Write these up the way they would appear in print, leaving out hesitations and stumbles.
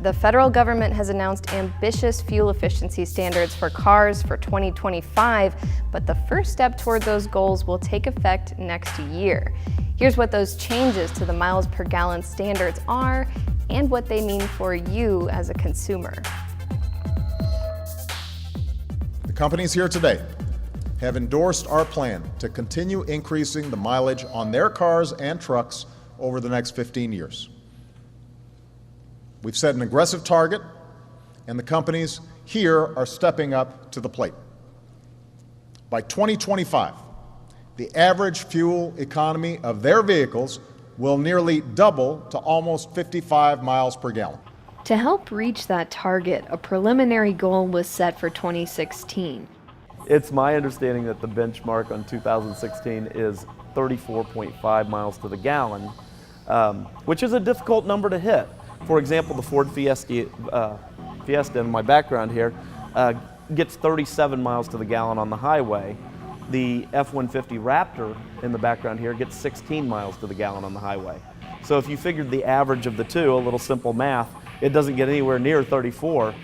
The federal government has announced ambitious fuel efficiency standards for cars for 2025, but the first step toward those goals will take effect next year. Here's what those changes to the miles per gallon standards are and what they mean for you as a consumer. The companies here today have endorsed our plan to continue increasing the mileage on their cars and trucks over the next 15 years. We've set an aggressive target, and the companies here are stepping up to the plate. By 2025, the average fuel economy of their vehicles will nearly double to almost 55 miles per gallon. To help reach that target, a preliminary goal was set for 2016. It's my understanding that the benchmark on 2016 is 34.5 miles to the gallon, which is a difficult number to hit. For example, the Ford Fiesta in my background here gets 37 miles to the gallon on the highway. The F-150 Raptor in the background here gets 16 miles to the gallon on the highway. So if you figured the average of the two, a little simple math, it doesn't get anywhere near 34.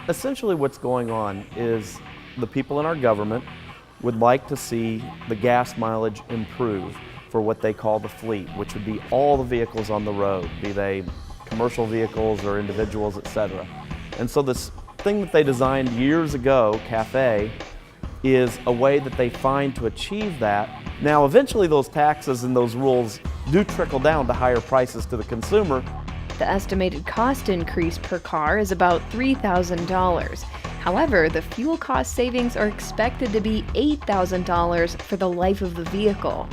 Essentially what's going on is the people in our government would like to see the gas mileage improve for what they call the fleet, which would be all the vehicles on the road, be they commercial vehicles or individuals, etc. And so this thing that they designed years ago, CAFE, is a way that they find to achieve that. Now eventually those taxes and those rules do trickle down to higher prices to the consumer. The estimated cost increase per car is about $3,000. However, the fuel cost savings are expected to be $8,000 for the life of the vehicle.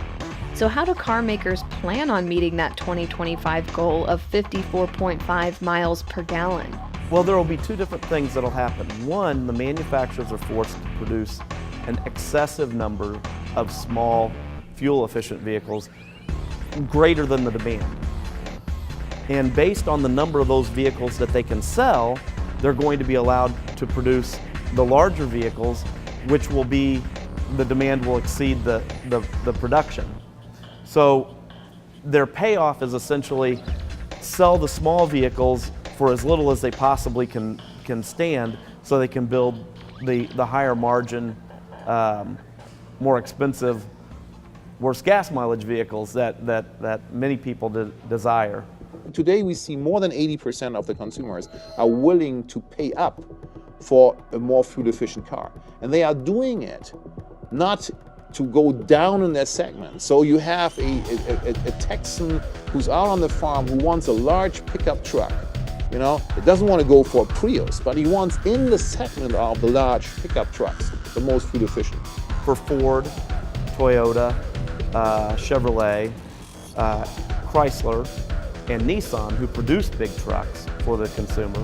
So how do car makers plan on meeting that 2025 goal of 54.5 miles per gallon? Well, there will be two different things that will happen. One, the manufacturers are forced to produce an excessive number of small, fuel-efficient vehicles greater than the demand. And based on the number of those vehicles that they can sell, they're going to be allowed to produce the larger vehicles, which will be, the demand will exceed the production. So their payoff is essentially sell the small vehicles for as little as they possibly can stand, so they can build the higher margin, more expensive, worse gas mileage vehicles that many people desire. Today we see more than 80% of the consumers are willing to pay up for a more fuel efficient car. And they are doing it not to go down in their segment. So you have a Texan who's out on the farm who wants a large pickup truck. You know, it doesn't want to go for a Prius, but he wants in the segment of the large pickup trucks, the most fuel efficient. For Ford, Toyota, Chevrolet, Chrysler, and Nissan, who produce big trucks for the consumer,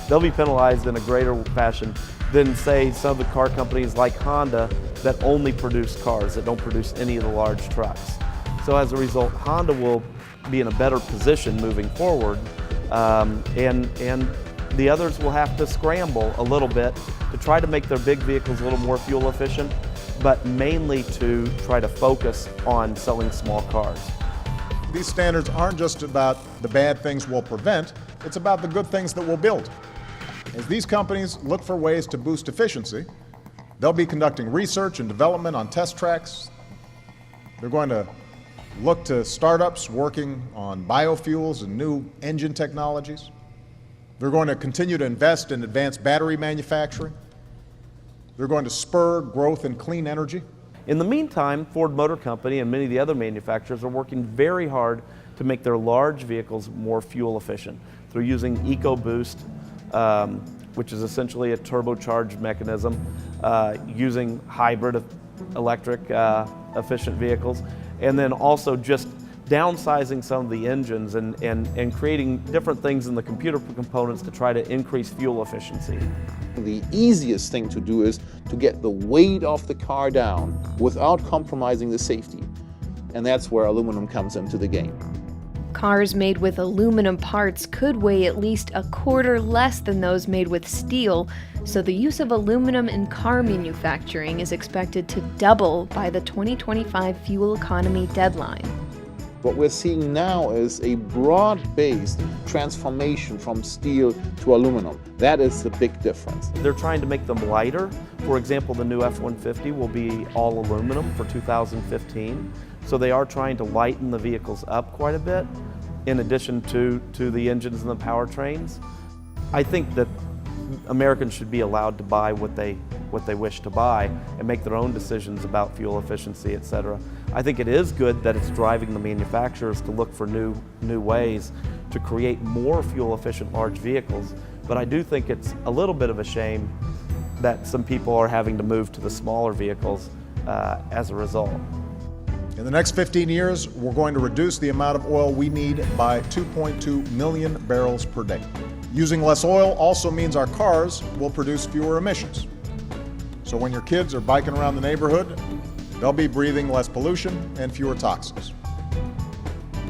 they'll be penalized in a greater fashion than, say, some of the car companies like Honda that only produce cars, that don't produce any of the large trucks. So as a result, Honda will be in a better position moving forward, and the others will have to scramble a little bit to try to make their big vehicles a little more fuel efficient, but mainly to try to focus on selling small cars. These standards aren't just about the bad things we'll prevent, it's about the good things that we'll build. As these companies look for ways to boost efficiency, they'll be conducting research and development on test tracks. They're going to look to startups working on biofuels and new engine technologies. They're going to continue to invest in advanced battery manufacturing. They're going to spur growth in clean energy. In the meantime, Ford Motor Company and many of the other manufacturers are working very hard to make their large vehicles more fuel efficient through using EcoBoost, which is essentially a turbocharged mechanism, using hybrid electric efficient vehicles, and then also just downsizing some of the engines and creating different things in the computer components to try to increase fuel efficiency. The easiest thing to do is to get the weight of the car down without compromising the safety. And that's where aluminum comes into the game. Cars made with aluminum parts could weigh at least a quarter less than those made with steel, so the use of aluminum in car manufacturing is expected to double by the 2025 fuel economy deadline. What we're seeing now is a broad-based transformation from steel to aluminum. That is the big difference. They're trying to make them lighter. For example, the new F-150 will be all aluminum for 2015. So they are trying to lighten the vehicles up quite a bit, in addition to the engines and the powertrains. I think that Americans should be allowed to buy what they wish to buy and make their own decisions about fuel efficiency, etc. I think it is good that it's driving the manufacturers to look for new ways to create more fuel efficient large vehicles, but I do think it's a little bit of a shame that some people are having to move to the smaller vehicles as a result. In the next 15 years, we're going to reduce the amount of oil we need by 2.2 million barrels per day. Using less oil also means our cars will produce fewer emissions. So when your kids are biking around the neighborhood, they'll be breathing less pollution and fewer toxins.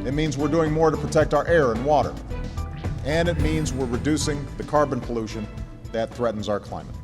It means we're doing more to protect our air and water. And it means we're reducing the carbon pollution that threatens our climate.